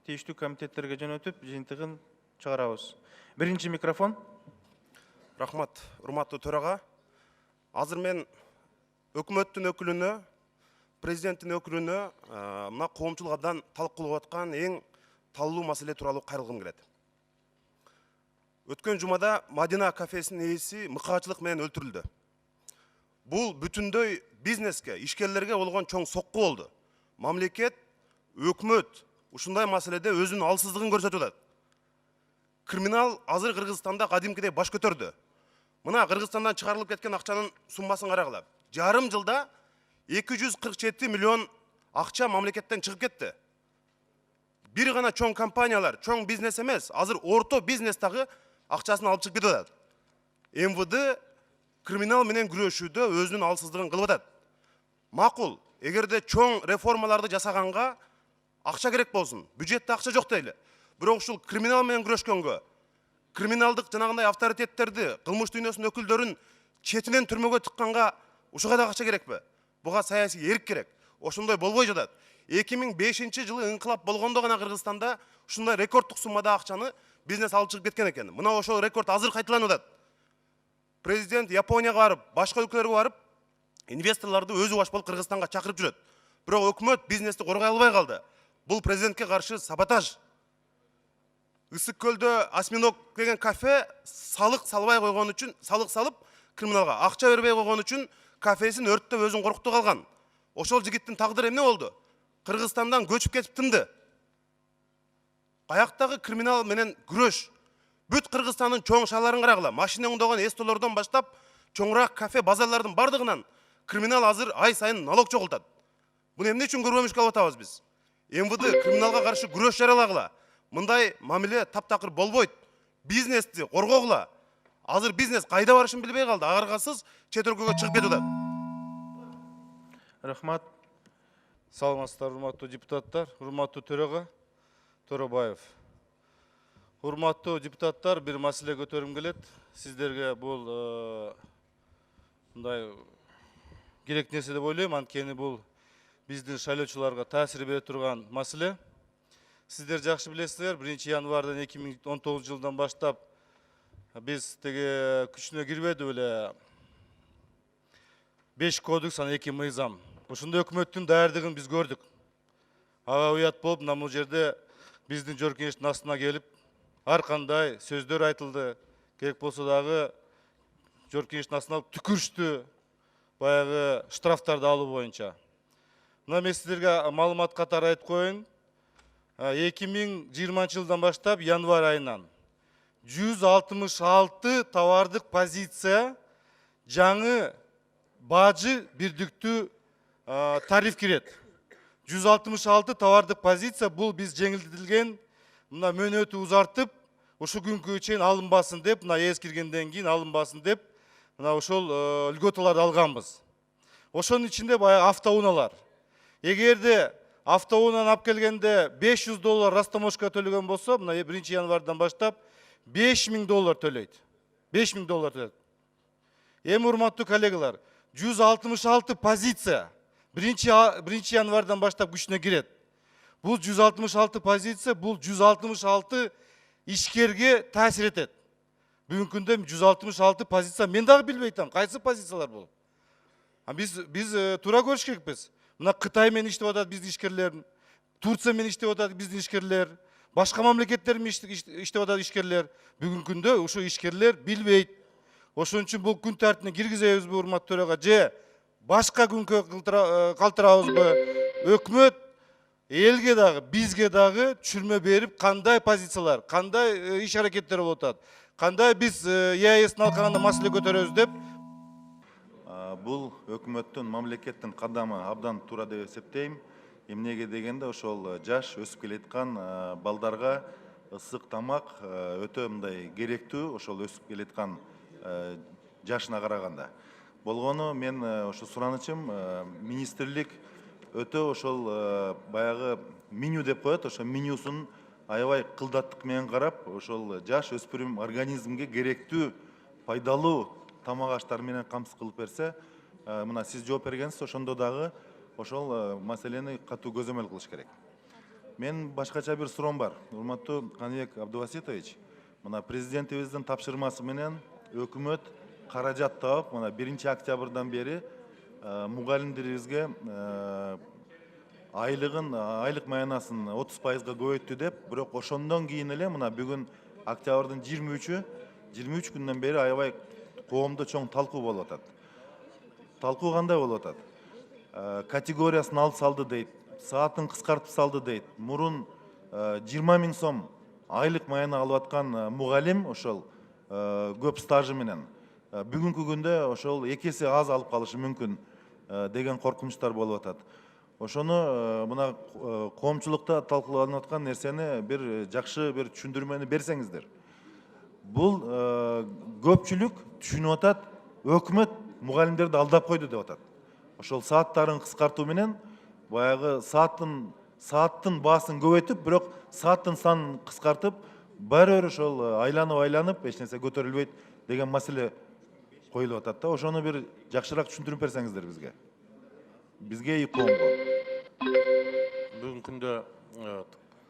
тийиштүү комитеттерге жөнөтүп, жыйынтыгын чыгарабыз. Биринчи микрофон. Рахмат, урматтуу төрага. Азыр мен өкмөттүн өкүлүнө, президенттин өкүлүнө мына коомчулук абдан талкуулап аткан эң талуу маселе тууралуу кайрылгым келет. Өткөн жумада Мадина кафесинин ээси мыкаачылык менен өлтүрүлдү. Бул бүтүндөй бизнеске, ишкерлерге болгон чоң сокку болду. Мамлекет, өкмөт ушундай маселеде өзүнүн алсыздыгын көрсөтүп атат. Криминал азыр Кыргызстанда кадимкидей баш көтөрдү. Мына Кыргызстандан чыгарылып кеткен акчанын суммасын карагыла. Жарым жылда 247 миллион акча мамлекеттен чыгып кетти. Бир гана чоң компаниялар, чоң бизнес эмес, азыр орто бизнес дагы акчасын алып чыгып кетип атат. МВД криминал менен күрөшүүдө өзүнүн алсыздыгын кылып атат. Макул, эгерде чоң реформаларды жасаганга акча керек болсун, бюджетте акча жок дейли. Бирок ушул криминал менен күрөшкөнгө, криминалдык жанагындай авторитеттерди, кылмыш дүйнөсүнүн өкүлдөрүн четинен түрмөгө тыкканга ушуга да акча керекпи? Буга саясий эрк керек. Ошондой болбой жатат. 2005 жылы инкылап болгондо гана Кыргызстанда ушундай рекордтук суммада акчаны бизнес алып чыгып кеткен экен. Мына ошол рекорд азыр кайталанып атат. Президент Японияга барып, башка өлкөлөргө барып, инвесторлорду өзү баш болуп Кыргызстанга чакырып жүрөт. Бирок өкмөт бизнести коргой албай калды. Бул президентке каршы саботаж. Ысык көлдө осьминог деген кафе салык салбай койгон үчүн, салык салып криминалга акча бербей койгон үчүн кафесин өрттөп өзүн коркутуп калган. Ошол жигиттин тагдыры эмне болду? Кыргызстандан көчүп кетип тынды. Каяктагы криминал менен күрөш? Бүт Кыргызстандын чоң шаарларын карагыла. Машина оңдогон эстолордон баштап чоңураак кафе, базарлардын бардыгынан криминал азыр ай сайын налог чогултат. Буну эмне үчүн көрбөмүшкө алып атабыз биз? МВД криминалга каршы күрөш жарыялагыла. Мындай мамиле таптакыр болбойт. Бизнести коргогула. Азыр бизнес кайда барышын билбей калды. Агаргасыз чет өлкөгө чыгып кетип атат. Рахмат. Саламатсыздар, урматтуу депутаттар, урматтуу төрага Торобаев. Урматтуу депутаттар, бир маселе көтөрүм келет. Сиздерге бул мындай керек нерсе деп ойлойм, анткени бул биздин шайлоочуларга таасир бере турган маселе. Сиздер жакшы билесиздер, 1 январдан 2019 жылдан баштап биз теге күчүнө кирбеди беле 5 кодекс, ана 2 мыйзам. Ушундай өкмөттүн даярдыгын биз көрдүк. Аба уят болуп, мына бул жерде биздин жөркенештин астына келип, ар кандай сөздөр айтылды. Керек болсо дагы жөркенештин астына түкүрүштү, баягы штрафтарды алуу боюнча. Мына мен сиздерге маалымат катары айтып коеюн. 2020 жылдан баштап январь айынан 166 товардык позиция жаңы бажы бирдиктүү тариф кирет. 166 товардык позиция бул биз жеңилдетилген мына мөөнөтү узартып, ушу күнгө чейин алынбасын деп, мына эс киргенден кийин алынбасын деп, мына ошол льготаларды алганбыз. Ошонун ичинде баягы автоунаалар. Эгерде автоунаны алып келгенде $500 растаможка төлөгөн болсо, мына 1 январдан баштап $5000 төлөйт. $5000 төлөйт. Эми урматтуу коллегалар, 166 позиция 1 январдан баштап күчүнө кирет. Бул 166 позиция, бул 166 ишкерге таасир этет. Бүгүнкү күндө 166 позиция мен дагы билбей атам, кайсы позициялар бул? Биз туура көрүш керекпиз. Мына Кытай менен иштеп атат биздин ишкерлер, Турция менен иштеп атат биздин ишкерлер, башка мамлекеттер менен иштеп атат ишкерлер. Бүгүнкү күндө ошо ишкерлер билбейт. Ошон үчүн бул күн тартибине киргизебизби, урматтуу төрага, же башка күнгө калтырабызбы? Өкмөт элге дагы, бизге дагы түшүрмө берип, кандай позициялар, кандай иш аракеттер болуп атат, кандай биз ЕАЭСтин алкагында маселе көтөрөбүз деп. Бул өкмөттүн, мамлекеттин кадамы абдан туура деп эсептейм. Эмнеге дегенде ошол жаш өсүп келаткан балдарга ысык тамак өтө мындай керектүү, ошол өсүп келаткан жашына караганда. Болгону мен ошо суранычым, министрлик өтө ошол баягы меню деп коет, ошо менюсун аябай кылдаттык менен карап, ошол жаш өспүрүм организмге керектүү пайдалуу тамак аштар менен камсыз кылып берсе, мына сиз жооп бергенсиз, ошондо дагы ошол маселени катуу көзөмөл кылыш керек. Мен башкача бир суроом бар. Урматтуу Каныбек Абдубаситович, мына президентибиздин тапшырмасы менен өкмөт каражат таап, мына 1 октябрдан бери мугалимдерибизге айлык маянасын 30%га көбөйттү деп, бирок ошондон кийин эле мына бүгүн октябрдын 23 күндөн бери аябай коомдо чоң талкуу болуп атат. Талкуу кандай болуп атат? Категориясын алып салды дейт, саатын кыскартып салды дейт. Мурун 20 000 сом айлык маяна алып аткан мугалим ошол көп стажы менен бүгүнкү күндө ошол 2 эсе аз алып калышы мүмкүн деген коркунучтар болуп атат. Ошону мына коомчулукта талкууланып аткан нерсени бир жакшы бир түшүндүрмөнү берсеңиздер. Бул көпчүлүк түшүнүп атат, өкмөт мугалимдерди алдап койду деп атат. Ошол сааттарын кыскартуу менен баягы сааттын баасын көбөйтүп, бирок сааттын санын кыскартып, баары бир ошол айланып эч нерсе көтөрүлбөйт деген маселе коюлуп атат да. Ошону бир жакшыраак түшүндүрүп берсеңиздер бизге и коомго. Бүгүнкү күндө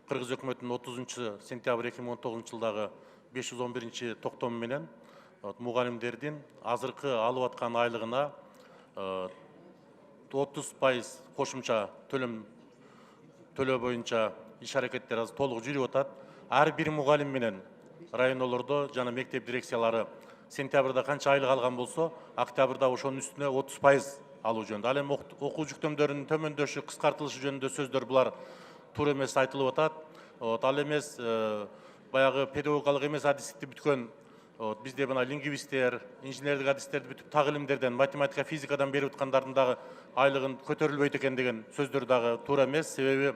Кыргыз өкмөтүнүн 30 сентябрь 2019 жылдагы 511 токтому менен мугалимдердин азыркы алып аткан айлыгына 30% кошумча төлөө боюнча иш аракеттер азыр толук жүрүп атат. Ар бир мугалим менен райондордо жана мектеп дирекциялары сентябрда канча айлык алган болсо, октябрда ошонун үстүнө 30% алуу жөнүндө. Ал эми окуу жүктөмдөрүнүн төмөндөшү, кыскартылышы жөнүндө сөздөр булар туура эмес айтылып атат. Ал эмес баягы педагогикалык эмес адистикти бүткөн бизде мына лингвисттер, инженердик адистерди бүтүп так илимдерден, математика, физикадан берип аткандардын дагы айлыгын көтөрүлбөйт экен деген сөздөр дагы туура эмес. Себеби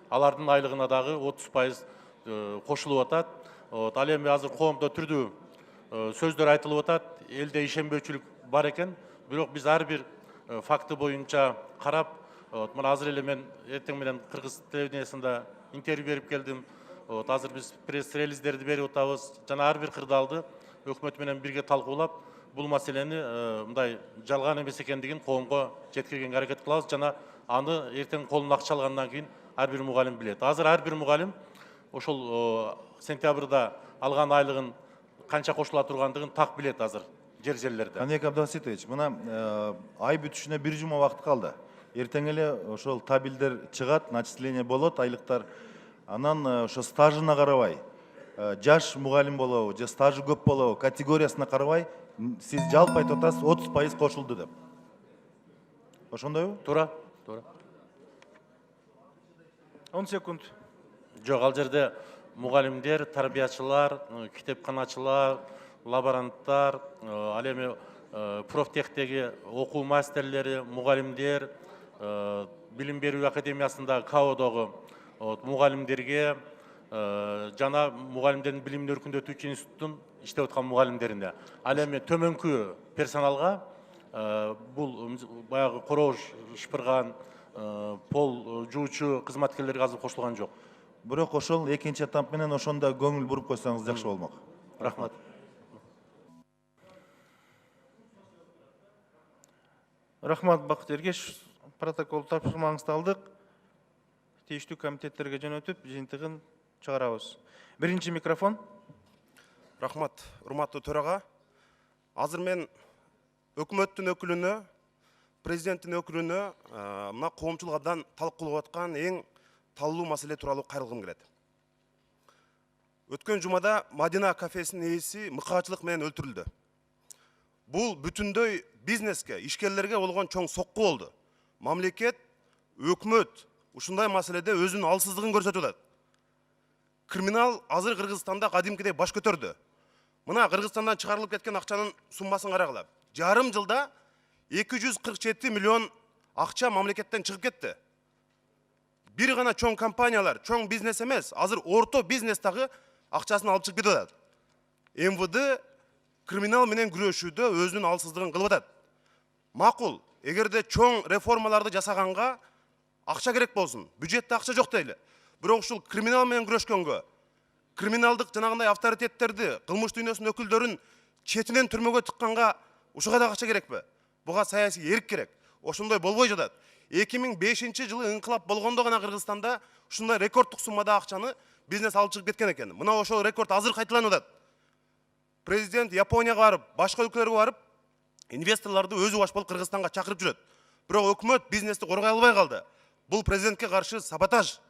алардын айлыгына дагы 30% кошулуп атат. Ал эми азыр коомдо түрдүү сөздөр айтылып атат, элде ишенбөөчүлүк бар экен. Бирок биз ар бир факты боюнча карап, мына азыр эле мен эртең менен Кыргыз телевидениясында интервью берип келдим. Азыр биз пресс-релиздерди берип атабыз. Жана ар бир кырдаалды өкмөт менен бирге талкуулап, бул маселени мындай жалган эмес экендигин коомго жеткиргенге аракет кылабыз. Жана аны эртең колуна акча алгандан кийин ар бир мугалим билет. Азыр ар бир мугалим ошол сентябрда алган айлыгын канча кошула тургандыгын так билет азыр жерлерде. Каныбек Абдубаситович, мына ай бүтүшүнө 1 жума убакыт калды. Эртең эле ошол табилдер чыгат, начисление болот, айлыктар. Анан ошо стажына карабай, жаш мугалим болобу, же стажы көп болобу, категориясына карабай, сиз жалпы айтып атасыз 30% кошулду деп. Ошондойбу? Туура. 10 секунд. Жок, ал жерде мугалимдер, тарбиячылар, китепканачылар, лаборанттар, ал эми профтехтеги окуу мастерлери, мугалимдер, билим берүү академиясында КАОдогу мугалимдерге жана мугалимдердин билимин өркүндөтүүчү институттун иштеп аткан мугалимдерине. Ал эми төмөнкү персоналга бул баягы короо шыпырган, пол жуучу кызматкерлерге азыр кошулган жок. Бирок ошол экинчи этап менен ошондо көңүл буруп койсоңуз жакшы болмок. Рахмат. Рахмат Бакыт Эргеш. Протокол тапшырмаңызды алдык. Тийиштүү комитеттерге жөнөтүп, жыйынтыгын чыгарабыз. Биринчи микрофон. Рахмат, урматтуу төрага. Азыр мен өкмөттүн өкүлүнө, президенттин өкүлүнө мына коомчулук абдан талкуулап аткан эң талуу маселе тууралуу кайрылгым келет. Өткөн жумада Мадина кафесинин ээси мыкаачылык менен өлтүрүлдү. Бул бүтүндөй бизнеске, ишкерлерге болгон чоң сокку болду. Мамлекет, өкмөт ушундай маселеде өзүнүн алсыздыгын көрсөтүп атат. Криминал азыр Кыргызстанда кадимкидей баш көтөрдү. Мына Кыргызстандан чыгарылып кеткен акчанын суммасын карагыла. Жарым жылда 247 миллион акча мамлекеттен чыгып кетти. Бир гана чоң компаниялар, чоң бизнес эмес, азыр орто бизнес дагы акчасын алып чыгып кетип атат. МВД криминал менен күрөшүүдө өзүнүн алсыздыгын кылып атат. Макул, эгерде чоң реформаларды жасаганга акча керек болсун, бюджетте акча жок дейли. Бирок ушул криминал менен күрөшкөнгө, криминалдык жанагындай авторитеттерди, кылмыш дүйнөсүнүн өкүлдөрүн четинен түрмөгө тыкканга ушуга да акча керекпи? Буга саясий эрк керек. Ошондой болбой жатат. 2005 жылы ыңкылап болгондо гана Кыргызстанда ушундай рекордтук суммада акчаны бизнес алып чыгып кеткен экен. Мына ошол рекорд азыр кайталанып атат. Президент Японияга барып, башка өлкөлөргө барып, инвесторлорду өзү баш болуп Кыргызстанга чакырып жүрөт. Бирок өкмөт бизнести коргой албай калды. Бул президентке каршы саботаж.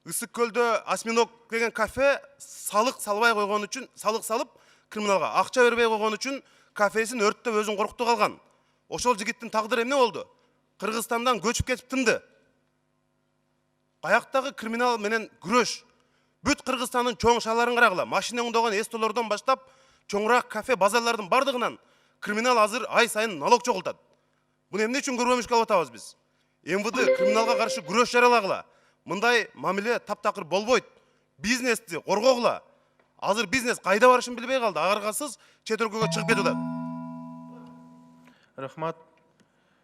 Ысык көлдө Осьминог деген кафе салык салбай койгон үчүн, салык салып, криминалга акча бербей койгон үчүн кафесин өрттөп өзүн коркутуп калган. Ошол жигиттин тагдыры эмне болду? Кыргызстандан көчүп кетип тынды. Каяктагы криминал менен күрөш. Бүт Кыргызстандын чоң шаарларын карагыла. Машина оңдогон эстолордон баштап, чоңураак кафе, базарлардын бардыгынан криминал азыр ай сайын налог чогултат. Буну эмне үчүн көрбөмүшкө алып атабыз биз? МВД криминалга каршы күрөш жарыялагыла. Мындай мамиле таптакыр болбойт. Бизнести коргогула. Азыр бизнес кайда барышын билбей калды. Агаргасыз чет өлкөгө чыгып кетип атат. Рахмат.